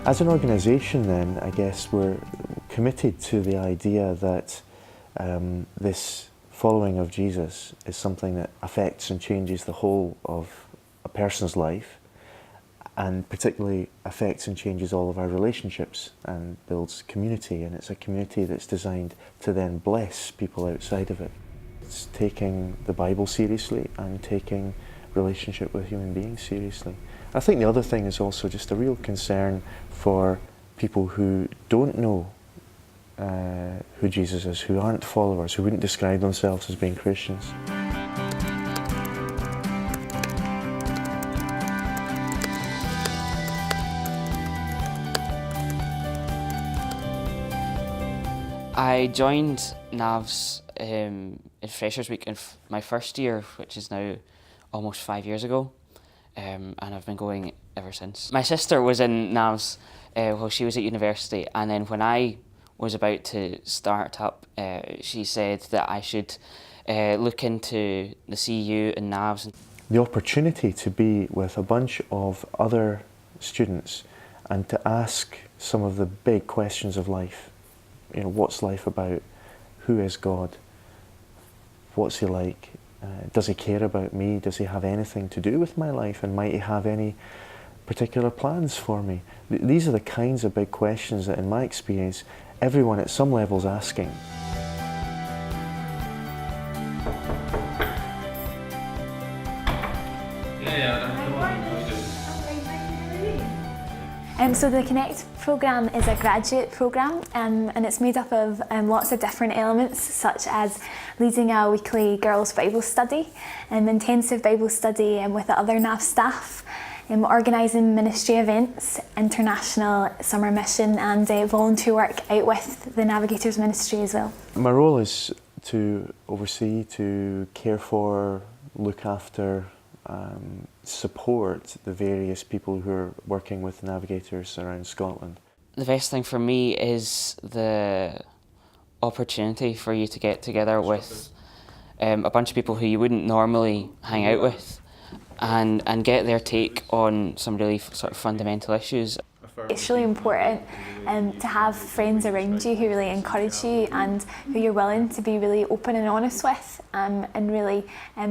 As an organisation then, I guess we're committed to the idea that this following of Jesus is something that affects and changes the whole of a person's life, and particularly affects and changes all of our relationships and builds community, and it's a community that's designed to then bless people outside of it. It's taking the Bible seriously and taking relationship with human beings seriously. I think the other thing is also just a real concern for people who don't know who Jesus is, who aren't followers, who wouldn't describe themselves as being Christians. I joined NAVS in Freshers Week in my first year, which is now almost 5 years ago, and I've been going ever since. My sister was in NAVS while she was at university, and then when I was about to start up, she said that I should look into the CU and NAVS. The opportunity to be with a bunch of other students and to ask some of the big questions of life. You know, what's life about? Who is God? What's he like? Does he care about me? Does he have anything to do with my life? And might he have any particular plans for me? These are the kinds of big questions that, in my experience, everyone at some level is asking. So the Connect programme is a graduate programme, and it's made up of lots of different elements, such as leading a weekly girls' Bible study, intensive Bible study with the other NAV staff, organising ministry events, international summer mission, and volunteer work out with the Navigators Ministry as well. My role is to oversee, to care for, look after, support the various people who are working with navigators around Scotland. The best thing for me is the opportunity for you to get together with a bunch of people who you wouldn't normally hang out with and get their take on some really sort of fundamental issues. It's really important to have friends around you who really encourage you and who you're willing to be really open and honest with, and really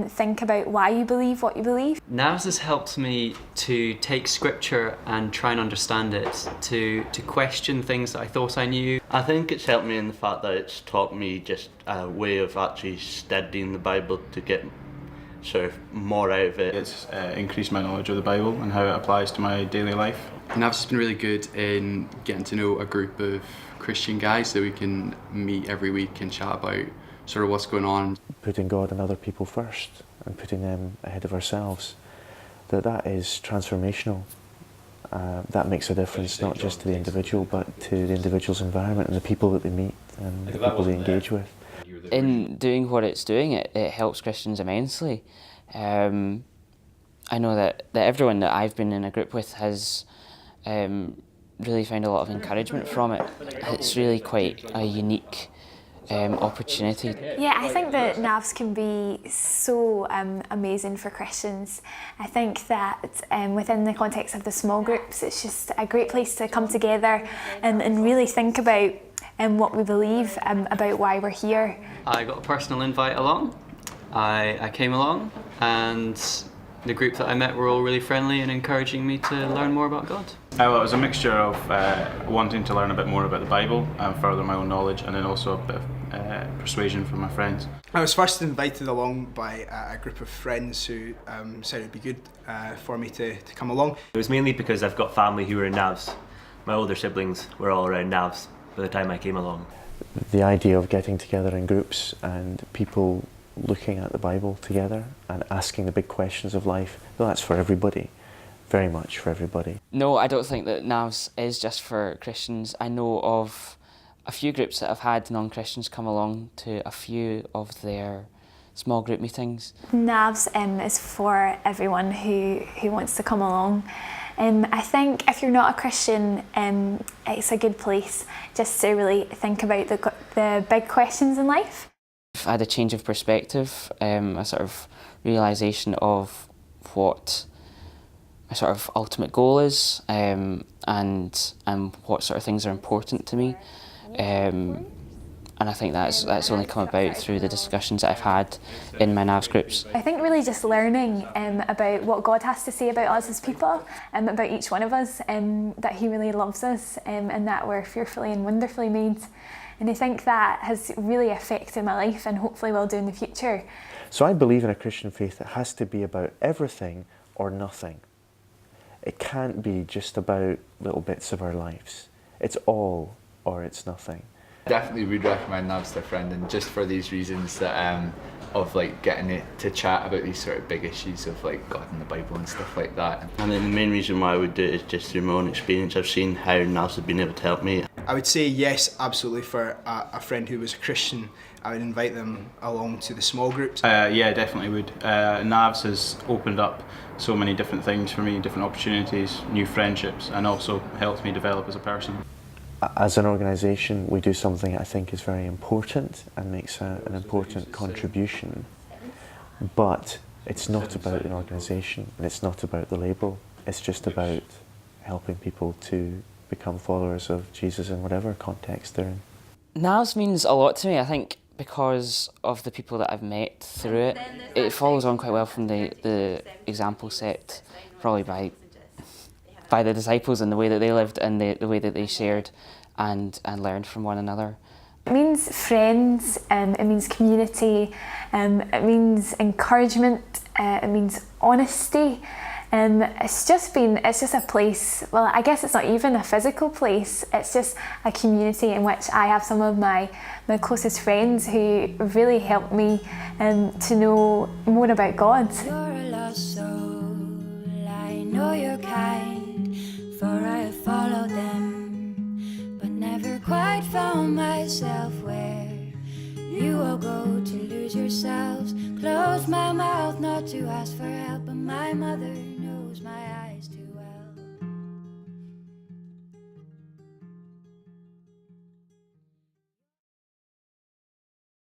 think about why you believe what you believe. NAVS has helped me to take scripture and try and understand it, to question things that I thought I knew. I think it's helped me in the fact that it's taught me just a way of actually studying the Bible to get sort of more out of it. It's increased my knowledge of the Bible and how it applies to my daily life. NAVS has been really good in getting to know a group of Christian guys that we can meet every week and chat about sort of what's going on. Putting God and other people first and putting them ahead of ourselves, that is transformational. That makes a difference not just to the individual but to the individual's environment and the people that they meet and the people they engage with. In doing what it's doing, it helps Christians immensely. I know that everyone that I've been in a group with has really found a lot of encouragement from it. It's really quite a unique opportunity. Yeah, I think that NAVS can be so amazing for Christians. I think that within the context of the small groups, it's just a great place to come together and really think about what we believe, about why we're here. I got a personal invite along. I came along, and the group that I met were all really friendly and encouraging me to learn more about God. Well, it was a mixture of wanting to learn a bit more about the Bible and further my own knowledge, and then also a bit of persuasion from my friends. I was first invited along by a group of friends who said it'd be good for me to come along. It was mainly because I've got family who are in NAVS. My older siblings were all around NAVS by the time I came along. The idea of getting together in groups and people looking at the Bible together and asking the big questions of life, well, that's for everybody, very much for everybody. No, I don't think that NAVS is just for Christians. I know of a few groups that have had non-Christians come along to a few of their small group meetings. NAVS is for everyone who wants to come along. I think if you're not a Christian, it's a good place just to really think about the big questions in life. I've had a change of perspective, a sort of realisation of what sort of ultimate goal is, and what sort of things are important to me. And I think that's only come about through the discussions that I've had in my NAVS groups. I think really just learning about what God has to say about us as people, about each one of us, that He really loves us, and that we're fearfully and wonderfully made. And I think that has really affected my life and hopefully will do in the future. So I believe in a Christian faith that has to be about everything or nothing. It can't be just about little bits of our lives. It's all or it's nothing. Definitely would recommend NAVS to a friend, and just for these reasons that of like getting it to chat about these sort of big issues of like God and the Bible and stuff like that. And then the main reason why I would do it is just through my own experience. I've seen how NAVS have been able to help me. I would say yes, absolutely, for a friend who was a Christian. I would invite them along to the small groups. Yeah, definitely would. NAVS has opened up so many different things for me, different opportunities, new friendships, and also helped me develop as a person. As an organisation, we do something I think is very important and makes an important contribution, but it's not about an organisation and it's not about the label. It's just about helping people to become followers of Jesus in whatever context they're in. NAVS means a lot to me, I think, because of the people that I've met through it. It follows on quite well from the example set probably by the disciples and the way that they lived and the way that they shared and learned from one another. It means friends, it means community, it means encouragement, it means honesty. It's just a place, well, I guess it's not even a physical place, it's just a community in which I have some of my closest friends who really helped me to know more about God. You're a lost soul, I know you're kind, for I have followed them, but never quite found myself where you all go to lose yourselves. Close my mouth not to ask for help, but my mother knows my eyes too